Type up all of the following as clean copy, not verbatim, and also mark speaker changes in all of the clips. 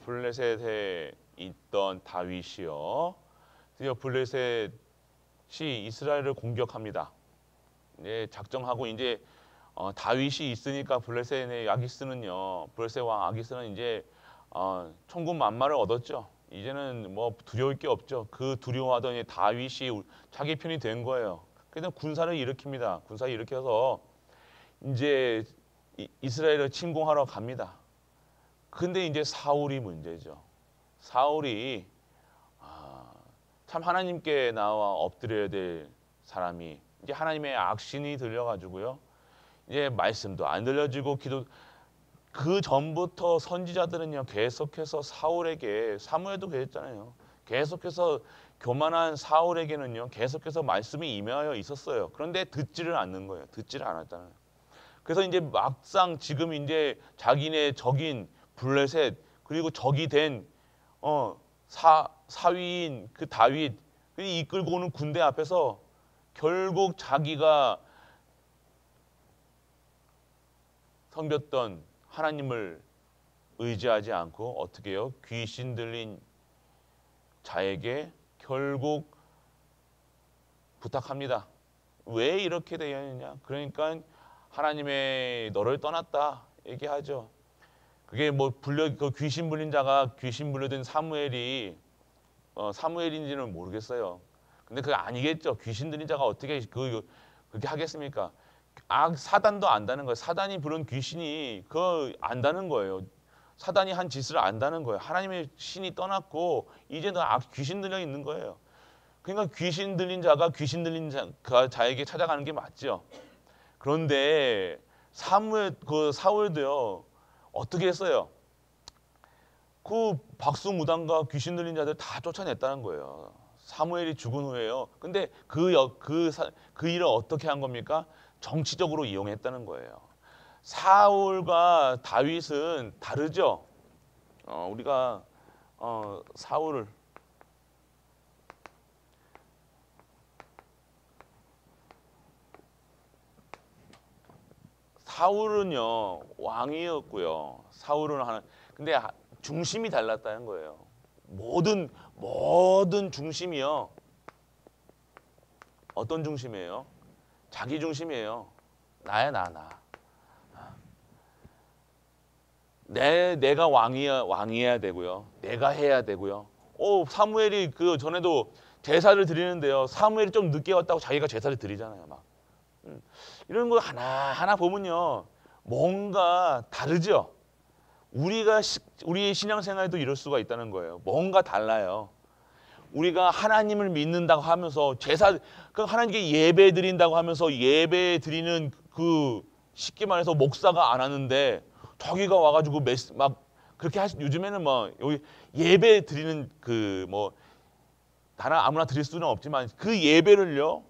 Speaker 1: 블레셋에 있던 다윗이요. 드디어 블레셋이 이스라엘을 공격합니다. 이제 작정하고 이제 다윗이 있으니까 블레셋의 아기스는요. 블레셋 왕 아기스는 이제 천군 만마를 얻었죠. 이제는 뭐 두려울 게 없죠. 그 두려워하던 다윗이 자기 편이 된 거예요. 그래서 군사를 일으킵니다. 군사를 일으켜서 이제 이스라엘을 침공하러 갑니다. 근데 이제 사울이 문제죠. 사울이 참 하나님께 나와 엎드려야 될 사람이 이제 하나님의 악신이 들려가지고요. 이제 말씀도 안 들려지고 기도 그 전부터 선지자들은요 계속해서 사울에게 사무엘도 그랬잖아요. 계속해서 교만한 사울에게는요 계속해서 말씀이 임하여 있었어요. 그런데 듣지를 않는 거예요. 듣지를 않았잖아요. 그래서 이제 막상 지금 이제 자기네 적인 블레셋 그리고 적이 된 사위인 그 다윗 이끌고 오는 군대 앞에서 결국 자기가 섬겼던 하나님을 의지하지 않고 어떻게 해요? 귀신 들린 자에게 결국 부탁합니다. 왜 이렇게 되었느냐? 그러니까 하나님의 너를 떠났다 얘기하죠. 그게 뭐 그 귀신 불린 자가 귀신 불려든 사무엘이 사무엘인지는 모르겠어요. 근데 그게 아니겠죠. 귀신 들린 자가 어떻게 그렇게 하겠습니까? 사단도 안다는 거예요. 사단이 부른 귀신이 그거 안다는 거예요. 사단이 한 짓을 안다는 거예요. 하나님의 신이 떠났고 이제 너 귀신 들려 있는 거예요. 그러니까 귀신 들린 자가 귀신 들린 자에게 찾아가는 게 맞죠. 그런데 사울도요 어떻게 했어요? 그 박수무당과 귀신 들린 자들 다 쫓아냈다는 거예요. 사무엘이 죽은 후에요. 근데 그 일을 어떻게 한 겁니까? 정치적으로 이용했다는 거예요. 사울과 다윗은 다르죠. 우리가 사울은요 왕이었고요. 근데 중심이 달랐다는 거예요. 모든 중심이요. 어떤 중심이에요? 자기 중심이에요. 나야 나. 내가 왕이어야 되고요. 내가 해야 되고요. 사무엘이 그 전에도 제사를 드리는데요. 사무엘이 좀 늦게 왔다고 자기가 제사를 드리잖아요. 막 이런 거 하나 보면요, 뭔가 다르죠. 우리의 신앙생활도 이럴 수가 있다는 거예요. 뭔가 달라요. 우리가 하나님을 믿는다고 하면서 하나님께 예배 드린다고 하면서 예배 드리는 쉽게 말해서 목사가 안 하는데 저기가 와가지고 막 그렇게 요즘에는 뭐 여기 예배 드리는 아무나 드릴 수는 없지만 그 예배를요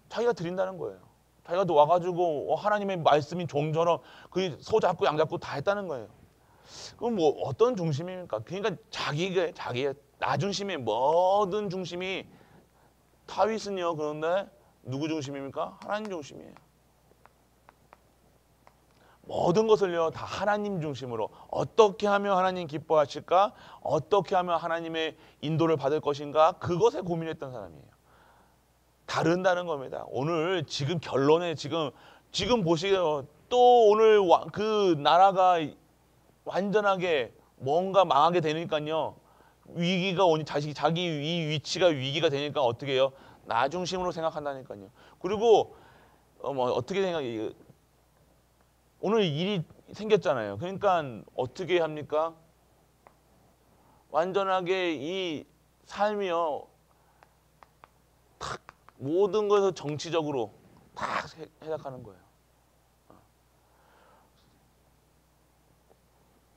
Speaker 1: 자기가 드린다는 거예요. 자기가 와가지고 하나님의 말씀인 종처럼 그 소 잡고 양 잡고 다 했다는 거예요. 그럼 뭐 어떤 중심입니까? 그러니까 자기의 나 중심의 모든 중심이 다윗은요. 그런데 누구 중심입니까? 하나님 중심이에요. 모든 것을요 다 하나님 중심으로 어떻게 하면 하나님 기뻐하실까? 어떻게 하면 하나님의 인도를 받을 것인가? 그것에 고민했던 사람이에요. 다른다는 겁니다. 오늘 지금 결론에 지금 보시게요. 또 오늘 그 나라가 완전하게 뭔가 망하게 되니까요. 위기가 오니 자기 이 위치가 위기가 되니까 어떻게 해요? 나 중심으로 생각한다니까요. 그리고 어떻게 생각해요? 오늘 일이 생겼잖아요. 그러니까 어떻게 합니까? 완전하게 이 삶이요. 탁 모든 것을 정치적으로 딱 해석하는 거예요.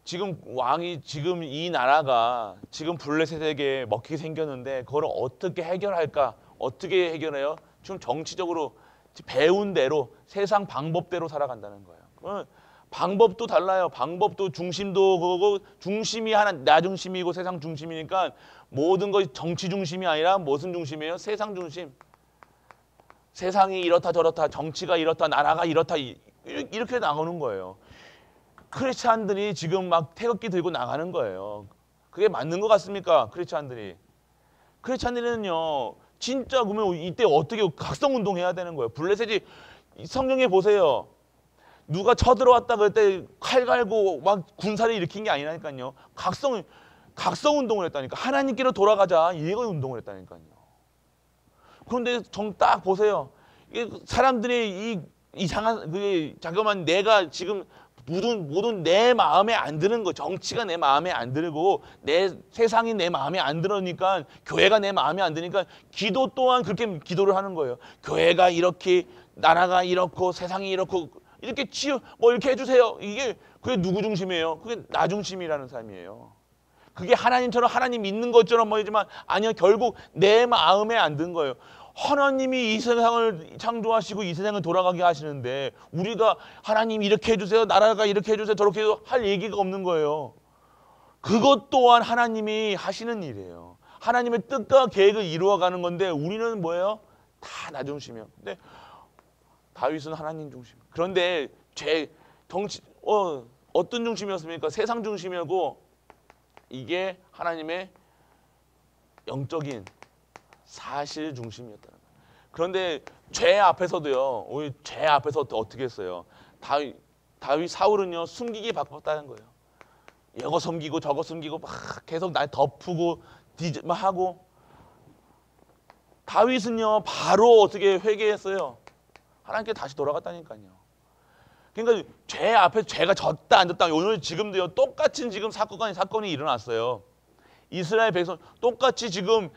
Speaker 1: 지금 이 나라가 지금 블레셋에게 먹히게 생겼는데 그걸 어떻게 해결할까? 어떻게 해결해요? 지금 정치적으로 배운 대로 세상 방법대로 살아간다는 거예요. 방법도 달라요. 방법도 중심도 그거고 중심이 하나 나 중심이고 세상 중심이니까 모든 것이 정치 중심이 아니라 무슨 중심이에요? 세상 중심. 세상이 이렇다 저렇다 정치가 이렇다 나라가 이렇다 이렇게 나오는 거예요. 크리스찬들이 지금 막 태극기 들고 나가는 거예요. 그게 맞는 것 같습니까? 크리스찬들이. 크리스찬들은요, 진짜 그러면 이때 어떻게 각성운동 해야 되는 거예요. 블레셋이 성경에 보세요. 누가 쳐들어왔다 그럴 때 칼 갈고 막 군사를 일으킨 게 아니라니까요. 각성운동을 했다니까. 하나님께로 돌아가자. 이거 운동을 했다니까요. 그런데 딱 보세요. 사람들이 이 이상한, 잠깐만, 내가 지금 모든 내 마음에 안 드는 거, 정치가 내 마음에 안 들고 내 세상이 내 마음에 안 들으니까, 교회가 내 마음에 안 드니까 기도 또한 그렇게 기도를 하는 거예요. 교회가 이렇게, 나라가 이렇고 세상이 이렇고 이렇게 이렇게 해주세요. 그게 누구 중심이에요? 그게 나 중심이라는 삶이에요. 그게 하나님처럼, 하나님 믿는 것처럼 보이지만 아니요, 결국 내 마음에 안 든 거예요. 하나님이 이 세상을 창조하시고 이 세상을 돌아가게 하시는데 우리가 하나님 이렇게 해주세요, 나라가 이렇게 해주세요, 저렇게 해주세요 할 얘기가 없는 거예요. 그것 또한 하나님이 하시는 일이에요. 하나님의 뜻과 계획을 이루어가는 건데 우리는 뭐예요? 다 나 중심이에요. 근데 다윗은 하나님 중심. 그런데 어떤 중심이었습니까? 세상 중심이었고, 이게 하나님의 영적인 사실 중심이었다는 거예요. 그런데 죄 앞에서도요, 우리 죄 앞에서 어떻게 했어요? 다윗 사울은요, 숨기기 바빴다는 거예요. 이거 숨기고 저거 숨기고 막 계속 날 덮고 하고. 다윗은요, 바로 어떻게 회개했어요? 하나님께 다시 돌아갔다니까요. 그러니까 죄 앞에 죄가 졌다 안 졌다, 오늘 지금도요 똑같은 지금 사건이 일어났어요. 이스라엘 백성 똑같이 지금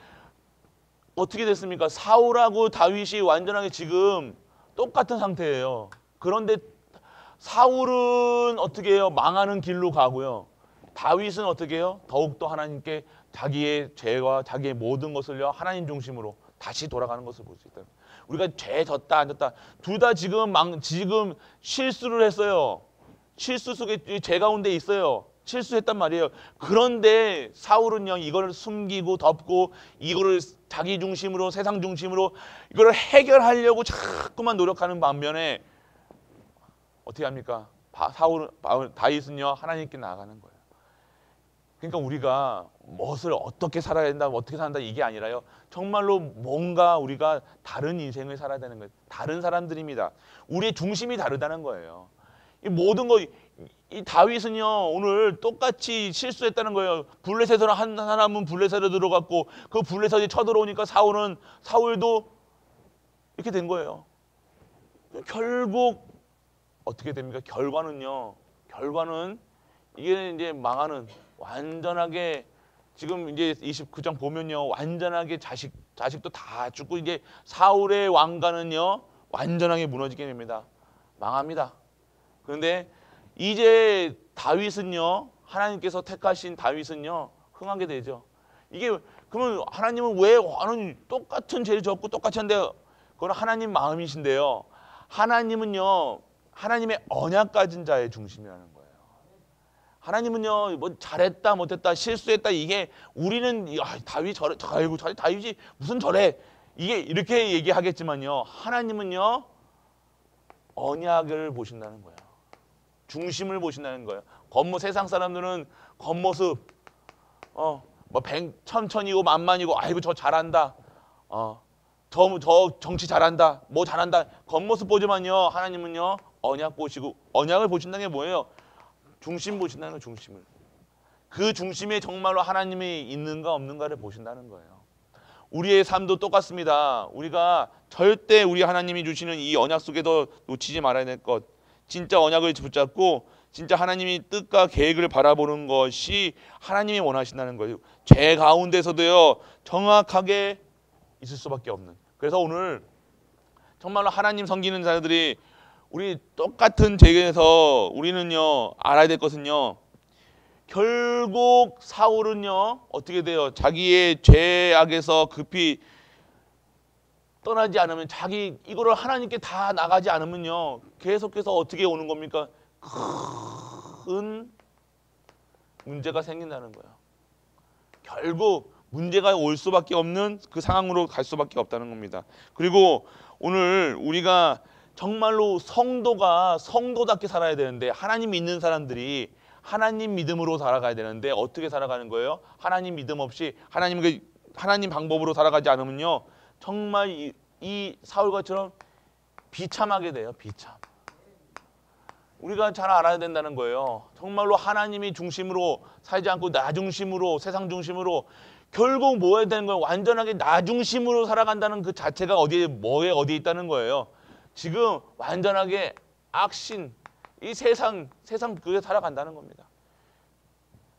Speaker 1: 어떻게 됐습니까? 사울하고 다윗이 완전하게 지금 똑같은 상태예요. 그런데 사울은 어떻게 해요? 망하는 길로 가고요. 다윗은 어떻게 해요? 더욱더 하나님께 자기의 죄와 자기의 모든 것을요 하나님 중심으로 다시 돌아가는 것을 볼 수 있다. 우리가 죄 졌다 안 졌다 둘 다 지금 실수를 했어요. 실수 속에 죄 가운데 있어요. 실수했단 말이에요. 그런데 사울은요 이거를 숨기고 덮고 이거를 자기 중심으로, 세상 중심으로 이거를 해결하려고 자꾸만 노력하는 반면에 어떻게 합니까? 다윗은요 하나님께 나아가는 거예요. 그러니까 우리가 무엇을 어떻게 살아야 된다, 어떻게 산다 이게 아니라요. 정말로 뭔가 우리가 다른 인생을 살아야 되는 거예요. 다른 사람들입니다. 우리의 중심이 다르다는 거예요. 이 모든 거, 이 다윗은요 오늘 똑같이 실수했다는 거예요. 블레셋으로 한 사람은 블레셋으로 들어갔고 그 블레셋이 쳐들어오니까 사울도 이렇게 된 거예요. 결국 어떻게 됩니까? 결과는 이게 이제 망하는, 완전하게 지금 이제 29장 보면요 완전하게 자식도 다 죽고 이제 사울의 왕가는요 완전하게 무너지게 됩니다. 망합니다. 그런데 이제 다윗은요, 하나님께서 택하신 다윗은요 흥하게 되죠. 이게 그러면 하나님은 왜 똑같은 죄를 졌고 똑같이 한데, 그건 하나님 마음이신데요. 하나님은요 하나님의 언약 가진 자의 중심이라는 거예요. 하나님은요 뭐 잘했다 못했다 실수했다 이게 우리는 다윗이 저래, 아이고 다윗이 무슨 저래 이게 이렇게 얘기하겠지만요, 하나님은요 언약을 보신다는 거예요. 중심을 보신다는 거예요. 세상 사람들은 겉모습 뭐 천천히고 만만이고 아이고 저 잘한다, 저 정치 잘한다, 뭐 잘한다 겉모습 보지만요, 하나님은요 언약 보시고, 언약을 보신다는 게 뭐예요? 중심 보신다는 거예요. 중심을. 그 중심에 정말로 하나님이 있는가 없는가를 보신다는 거예요. 우리의 삶도 똑같습니다. 우리가 절대 우리 하나님이 주시는 이 언약 속에도 놓치지 말아야 될 것, 진짜 언약을 붙잡고 진짜 하나님이 뜻과 계획을 바라보는 것이 하나님이 원하신다는 거예요. 죄 가운데서도요 정확하게 있을 수밖에 없는. 그래서 오늘 정말로 하나님 섬기는 자들이 우리 똑같은 죄에서 우리는요 알아야 될 것은요, 결국 사울은요 어떻게 돼요? 자기의 죄악에서 급히 떠나지 않으면, 이거를 하나님께 다 나가지 않으면요 계속해서 어떻게 오는 겁니까? 큰 문제가 생긴다는 거예요. 결국 문제가 올 수밖에 없는 그 상황으로 갈 수밖에 없다는 겁니다. 그리고 오늘 우리가 정말로 성도가 성도답게 살아야 되는데, 하나님 믿는 사람들이 하나님 믿음으로 살아가야 되는데 어떻게 살아가는 거예요? 하나님 믿음 없이 하나님 방법으로 살아가지 않으면요, 정말 이 사울과처럼 비참하게 돼요. 비참. 우리가 잘 알아야 된다는 거예요. 정말로 하나님이 중심으로 살지 않고 나 중심으로, 세상 중심으로, 결국 뭐 해야 되는 거예요? 완전하게 나 중심으로 살아간다는 그 자체가 어디에 있다는 거예요. 지금 완전하게 악신, 이 세상 그게 살아간다는 겁니다.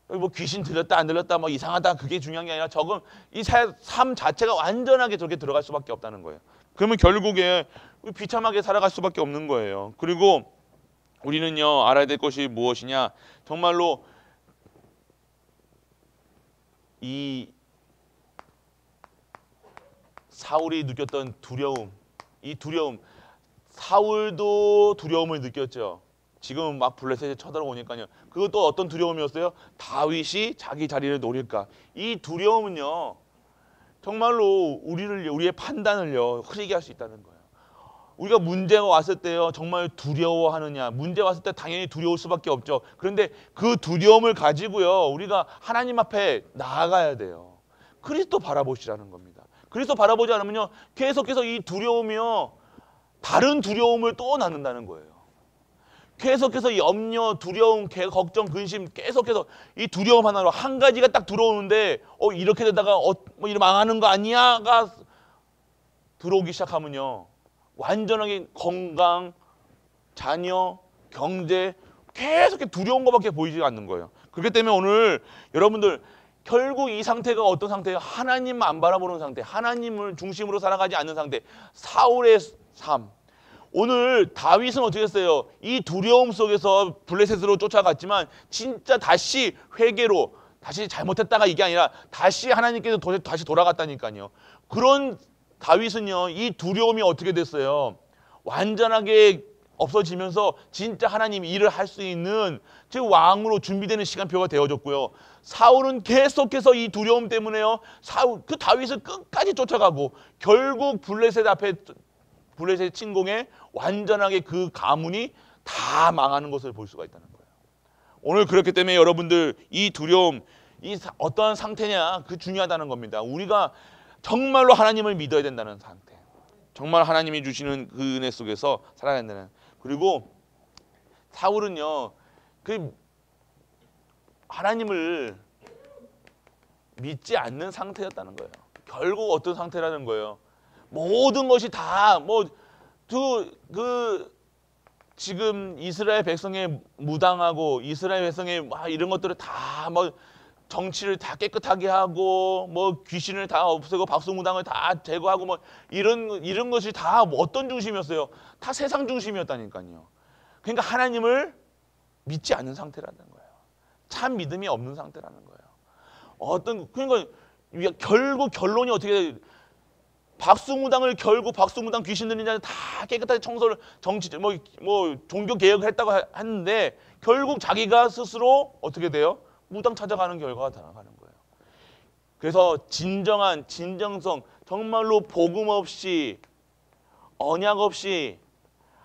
Speaker 1: 뭐 귀신 들렸다 안 들렸다 뭐 이상하다 그게 중요한 게 아니라, 적은 이 삶 자체가 완전하게 저렇게 들어갈 수밖에 없다는 거예요. 그러면 결국에 비참하게 살아갈 수밖에 없는 거예요. 그리고 우리는요, 알아야 될 것이 무엇이냐, 정말로 이 사울이 느꼈던 두려움, 이 두려움, 사울도 두려움을 느꼈죠. 지금 막 블레셋에 쳐들어오니까요. 그것도 어떤 두려움이었어요? 다윗이 자기 자리를 노릴까. 이 두려움은요, 정말로 우리의 판단을요 흐리게 할 수 있다는 거예요. 우리가 문제가 왔을 때요, 정말 두려워하느냐. 문제 왔을 때 당연히 두려울 수밖에 없죠. 그런데 그 두려움을 가지고요, 우리가 하나님 앞에 나아가야 돼요. 그리스도 바라보시라는 겁니다. 그리스도 바라보지 않으면요, 계속해서 이 두려움이요, 다른 두려움을 또 낳는다는 거예요. 계속해서 염려, 두려움, 걱정, 근심, 계속해서 이 두려움 하나로 한 가지가 딱 들어오는데, 이렇게 되다가 뭐 이렇게 망하는 거 아니야가 들어오기 시작하면요, 완전하게 건강, 자녀, 경제, 계속 두려운 것밖에 보이지 않는 거예요. 그렇기 때문에 오늘 여러분들, 결국 이 상태가 어떤 상태예요? 하나님 안 바라보는 상태, 하나님을 중심으로 살아가지 않는 상태, 사울의 삶. 오늘 다윗은 어떻게 했어요? 이 두려움 속에서 블레셋으로 쫓아갔지만 진짜 다시 회개로, 다시 잘못했다가 이게 아니라 다시 하나님께서 다시 돌아갔다니까요. 그런 다윗은요, 이 두려움이 어떻게 됐어요? 완전하게 없어지면서 진짜 하나님 일을 할 수 있는 즉 왕으로 준비되는 시간표가 되어졌고요. 사울은 계속해서 이 두려움 때문에요, 그 다윗을 끝까지 쫓아가고 결국 블레셋 침공에 완전하게 그 가문이 다 망하는 것을 볼 수가 있다는 거예요. 오늘 그렇기 때문에 여러분들, 이 두려움, 어떠한 상태냐, 그 중요하다는 겁니다. 우리가 정말로 하나님을 믿어야 된다는 상태, 정말 하나님이 주시는 그 은혜 속에서 살아야 된다는. 그리고 사울은요, 그 하나님을 믿지 않는 상태였다는 거예요. 결국 어떤 상태라는 거예요? 모든 것이 다 지금 이스라엘 백성의 무당하고 이스라엘 백성의 막 이런 것들을 다 정치를 다 깨끗하게 하고 귀신을 다 없애고 박수무당을 다 제거하고 이런 것이 다 어떤 중심이었어요? 다 세상 중심이었다니까요. 그러니까 하나님을 믿지 않는 상태라는 거예요. 참 믿음이 없는 상태라는 거예요. 그러니까 결국 결론이 어떻게 돼요? 박수무당 귀신 들린 자는 다 깨끗하게 청소를, 종교 개혁을 했다고 했는데 결국 자기가 스스로 어떻게 돼요? 무당 찾아가는 결과가 나가는 거예요. 그래서 진정성, 정말로 복음 없이, 언약 없이,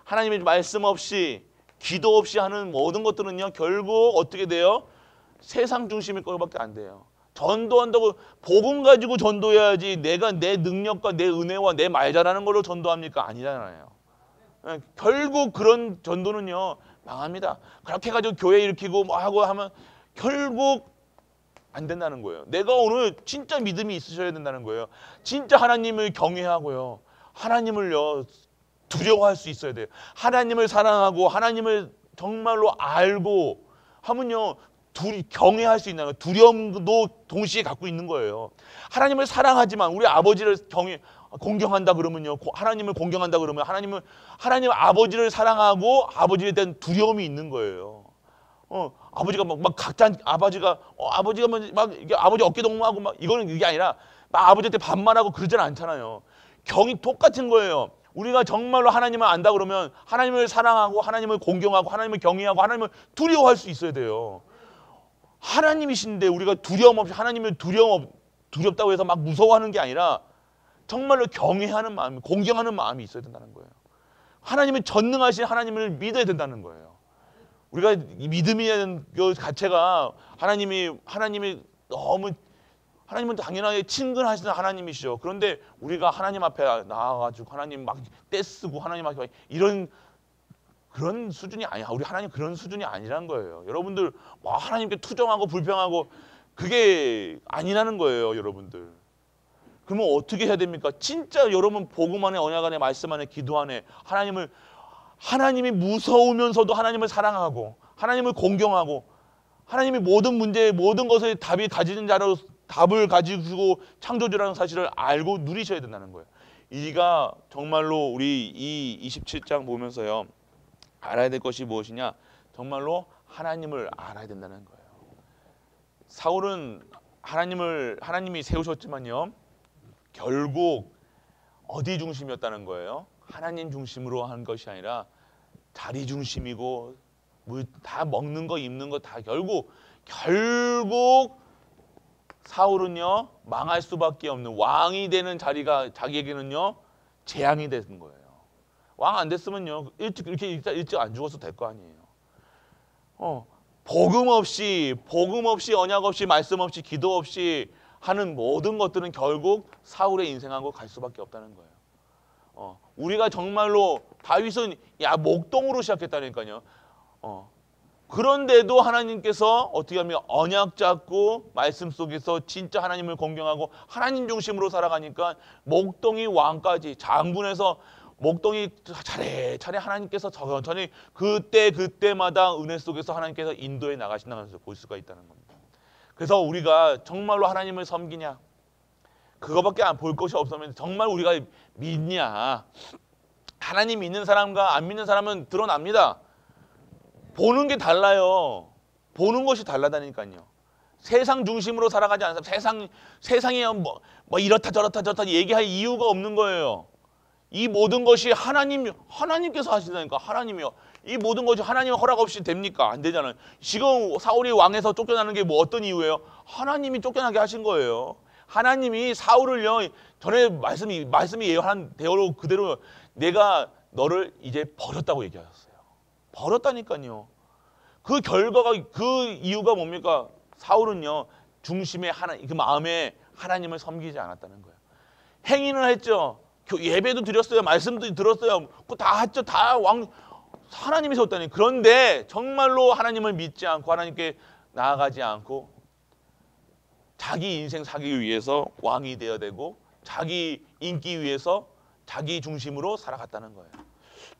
Speaker 1: 하나님의 말씀 없이, 기도 없이 하는 모든 것들은요, 결국 어떻게 돼요? 세상 중심일 것밖에 안 돼요. 전도한다고 복음 가지고 전도해야지 내가 내 능력과 내 은혜와 내 말 잘하는 걸로 전도합니까? 아니잖아요. 결국 그런 전도는요, 망합니다. 그렇게 해가지고 교회 일으키고 하고 하면 결국 안 된다는 거예요. 내가 오늘 진짜 믿음이 있으셔야 된다는 거예요. 진짜 하나님을 경외하고요, 하나님을요 두려워할 수 있어야 돼요. 하나님을 사랑하고 하나님을 정말로 알고 하면요, 경외할 수 있는 거예요. 두려움도 동시에 갖고 있는 거예요. 하나님을 사랑하지만 우리 아버지를 공경한다 그러면요, 하나님을 공경한다 그러면 하나님 아버지를 사랑하고 아버지에 대한 두려움이 있는 거예요. 아버지가 아버지가 이게 아버지 어깨 동무하고 이거는 이게 아니라 아버지한테 반말하고 그러진 않잖아요. 경이 똑같은 거예요. 우리가 정말로 하나님을 안다 그러면 하나님을 사랑하고 하나님을 공경하고 하나님을 경외하고 하나님을 두려워할 수 있어야 돼요. 하나님이신데 우리가 두려움 없이 하나님을 두렵다고 해서 무서워하는 게 아니라 정말로 경외하는 마음, 공경하는 마음이 있어야 된다는 거예요. 하나님이 전능하신 하나님을 믿어야 된다는 거예요. 우리가 이 믿음이라는 그 자체가 하나님이 너무 하나님은 당연하게 친근하시는 하나님이시죠. 그런데 우리가 하나님 앞에 나와가지고 하나님 막 떼쓰고 하나님 앞에 이런 그런 수준이 아니야. 우리 하나님 그런 수준이 아니라는 거예요. 여러분들 뭐 하나님께 투정하고 불평하고 그게 아니라는 거예요, 여러분들. 그러면 어떻게 해야 됩니까? 진짜 여러분 복음 안에 언약 안에 말씀 안에 기도 안에 하나님이 무서우면서도 하나님을 사랑하고 하나님을 공경하고 하나님이 모든 문제에 모든 것에 답이 가지는 자로 답을 가지고 창조주라는 사실을 알고 누리셔야 된다는 거예요. 이가 정말로 우리 이 27장 보면서요. 알아야 될 것이 무엇이냐? 정말로 하나님을 알아야 된다는 거예요. 사울은 하나님이 세우셨지만요. 결국 어디 중심이었다는 거예요? 하나님 중심으로 한 것이 아니라 자리 중심이고 뭐 다 먹는 거 입는 거 다 결국 사울은요 망할 수밖에 없는 왕이 되는 자리가 자기에게는요 재앙이 되는 거예요. 왕 안 됐으면요 일찍 안 죽어서 될 거 아니에요. 복음 없이 언약 없이 말씀 없이 기도 없이 하는 모든 것들은 결국 사울의 인생하고 갈 수밖에 없다는 거예요. 우리가 정말로 다윗은 목동으로 시작했다니까요. 그런데도 하나님께서 어떻게 하면 언약 잡고 말씀 속에서 진짜 하나님을 공경하고 하나님 중심으로 살아가니까 목동이 왕까지 장군에서 목동이 차례차례 하나님께서 천천히 그때마다 은혜 속에서 하나님께서 인도해 나가신다는 것을 볼 수가 있다는 겁니다. 그래서 우리가 정말로 하나님을 섬기냐 그거밖에 볼 것이 없으면 정말 우리가 믿냐. 하나님 믿는 사람과 안 믿는 사람은 드러납니다. 보는 게 달라요. 보는 것이 달라다니까요. 세상 중심으로 살아가지 않는 사람, 세상이 뭐 이렇다 저렇다 얘기할 이유가 없는 거예요. 이 모든 것이 하나님께서 하시다니까. 하나님이요. 이 모든 것이 하나님의 허락 없이 됩니까? 안 되잖아요. 지금 사울이 왕에서 쫓겨나는 게 뭐 어떤 이유예요? 하나님이 쫓겨나게 하신 거예요. 하나님이 사울을요. 전에 말씀이 예언한 대어로 그대로 내가 너를 이제 버렸다고 얘기하셨어요. 버렸다니까요. 그 결과가 그 이유가 뭡니까? 사울은요. 중심에 그 마음에 하나님을 섬기지 않았다는 거예요. 행위는 했죠. 예배도 드렸어요. 말씀도 들었어요. 그거 다 했죠. 다 하나님이 세웠다니. 그런데 정말로 하나님을 믿지 않고 하나님께 나아가지 않고 자기 인생 살기 위해서 왕이 되어야 되고 자기 인기 위해서 자기 중심으로 살아갔다는 거예요.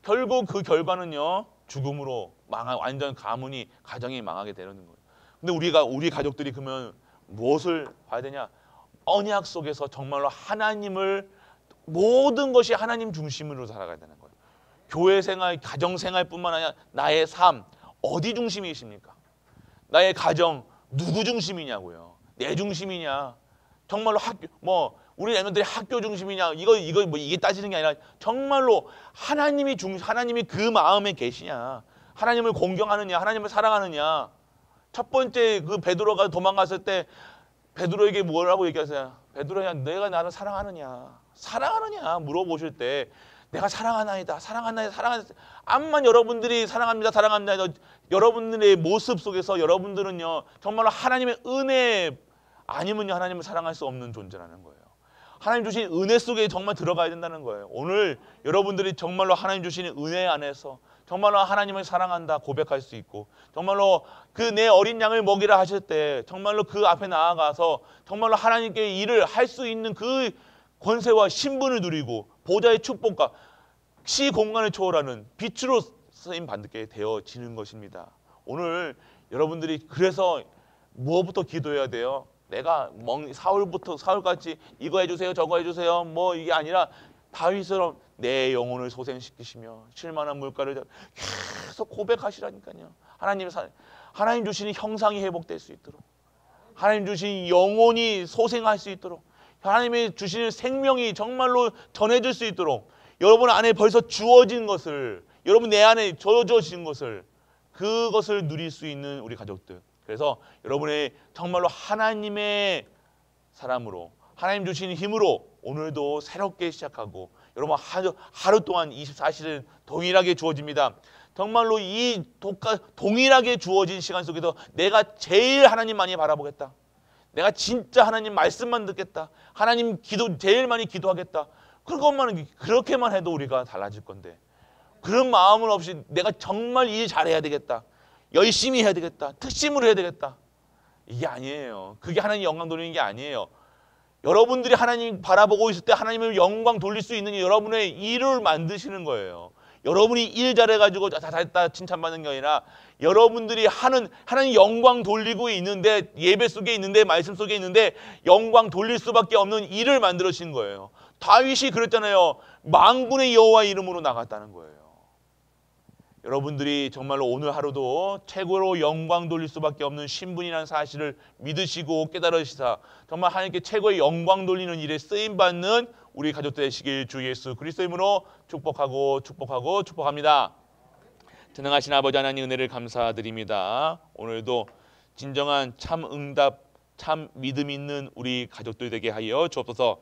Speaker 1: 결국 그 결과는요. 죽음으로 완전 가정이 망하게 되는 거예요. 근데 우리 가족들이 그러면 무엇을 봐야 되냐? 언약 속에서 정말로 모든 것이 하나님 중심으로 살아가야 되는 거예요. 교회 생활, 가정 생활뿐만 아니라 나의 삶 어디 중심이십니까? 나의 가정 누구 중심이냐고요? 내 중심이냐? 정말로 우리 애들이 학교 중심이냐? 이게 따지는 게 아니라 정말로 하나님이 그 마음에 계시냐? 하나님을 공경하느냐? 하나님을 사랑하느냐? 첫 번째 그 베드로가 도망갔을 때 베드로에게 뭐라고 얘기하세요? 베드로야, 내가 나를 사랑하느냐? 물어보실 때 내가 사랑하나이다. 암만 여러분들이 사랑합니다. 여러분들의 모습 속에서 여러분들은요 정말로 하나님의 은혜 아니면요 하나님을 사랑할 수 없는 존재라는 거예요. 하나님 주신 은혜 속에 정말 들어가야 된다는 거예요. 오늘 여러분들이 정말로 하나님 주신 은혜 안에서 정말로 하나님을 사랑한다 고백할 수 있고 정말로 그 내 어린 양을 먹이라 하실 때 정말로 그 앞에 나아가서 정말로 하나님께 일을 할 수 있는 그 권세와 신분을 누리고 보좌의 축복과 시공간을 초월하는 빛으로 쓰임 받게 되어지는 것입니다. 오늘 여러분들이 그래서 무엇부터 기도해야 돼요? 내가 사울같이 이거 해주세요 저거 해주세요 뭐 이게 아니라 다윗처럼 내 영혼을 소생시키시며 쉴만한 물가를 계속 고백하시라니까요. 하나님 주시는 형상이 회복될 수 있도록 하나님 주신 영혼이 소생할 수 있도록 하나님이 주시는 생명이 정말로 전해질 수 있도록 여러분 안에 벌써 주어진 것을 여러분 내 안에 주어진 것을 그것을 누릴 수 있는 우리 가족들. 그래서 여러분의 정말로 하나님의 사람으로 하나님 주신 힘으로 오늘도 새롭게 시작하고 여러분 하루 동안 24시간 동일하게 주어집니다. 정말로 이 동일하게 주어진 시간 속에서 내가 제일 하나님 많이 바라보겠다. 내가 진짜 하나님 말씀만 듣겠다. 하나님 기도 제일 많이 기도하겠다. 그렇게만 해도 우리가 달라질 건데, 그런 마음은 없이 내가 정말 일 잘해야 되겠다. 열심히 해야 되겠다. 특심으로 해야 되겠다. 이게 아니에요. 그게 하나님 영광 돌리는 게 아니에요. 여러분들이 하나님 바라보고 있을 때 하나님을 영광 돌릴 수 있는 여러분의 일을 만드시는 거예요. 여러분이 일 잘해가지고 다 됐다 칭찬받는 게 아니라 여러분들이 하나님 영광 돌리고 있는데, 예배 속에 있는데, 말씀 속에 있는데 영광 돌릴 수밖에 없는 일을 만들어신 거예요. 다윗이 그랬잖아요. 만군의 여호와 이름으로 나갔다는 거예요. 여러분들이 정말로 오늘 하루도 최고로 영광 돌릴 수밖에 없는 신분이라는 사실을 믿으시고 깨달으시사 정말 하나님께 최고의 영광 돌리는 일에 쓰임받는 우리 가족 되시길 주 예수 그리스도의 이름으로 축복합니다. 전능하신 아버지 하나님 은혜를 감사드립니다. 오늘도 진정한 참 응답, 참 믿음 있는 우리 가족들 되게 하여 주옵소서.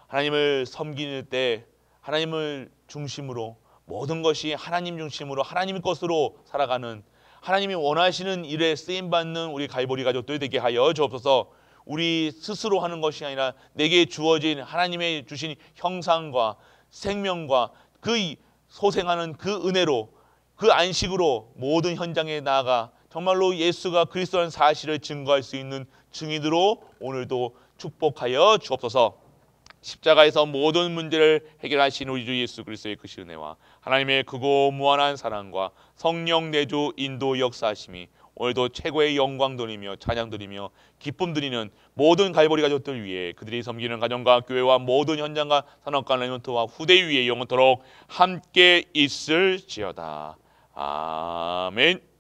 Speaker 1: 하나님을 섬기는 때 하나님을 중심으로, 모든 것이 하나님 중심으로 하나님 것으로 살아가는, 하나님이 원하시는 일에 쓰임받는 우리 갈보리 가족들 되게 하여 주옵소서. 우리 스스로 하는 것이 아니라 내게 주어진 하나님의 주신 형상과 생명과 그 소생하는 그 은혜로, 그 안식으로 모든 현장에 나아가 정말로 예수가 그리스도라는 사실을 증거할 수 있는 증인으로 오늘도 축복하여 주옵소서. 십자가에서 모든 문제를 해결하신 우리 주 예수 그리스도의 그 은혜와 하나님의 크고 무한한 사랑과 성령 내주 인도 역사하심이 오늘도 최고의 영광 돌리며 찬양 드리며 기쁨 드리는 모든 갈보리 가족들 위해, 그들이 섬기는 가정과 교회와 모든 현장과 산업과 레몬트와 후대 위에 영원토록 함께 있을지어다. 아멘.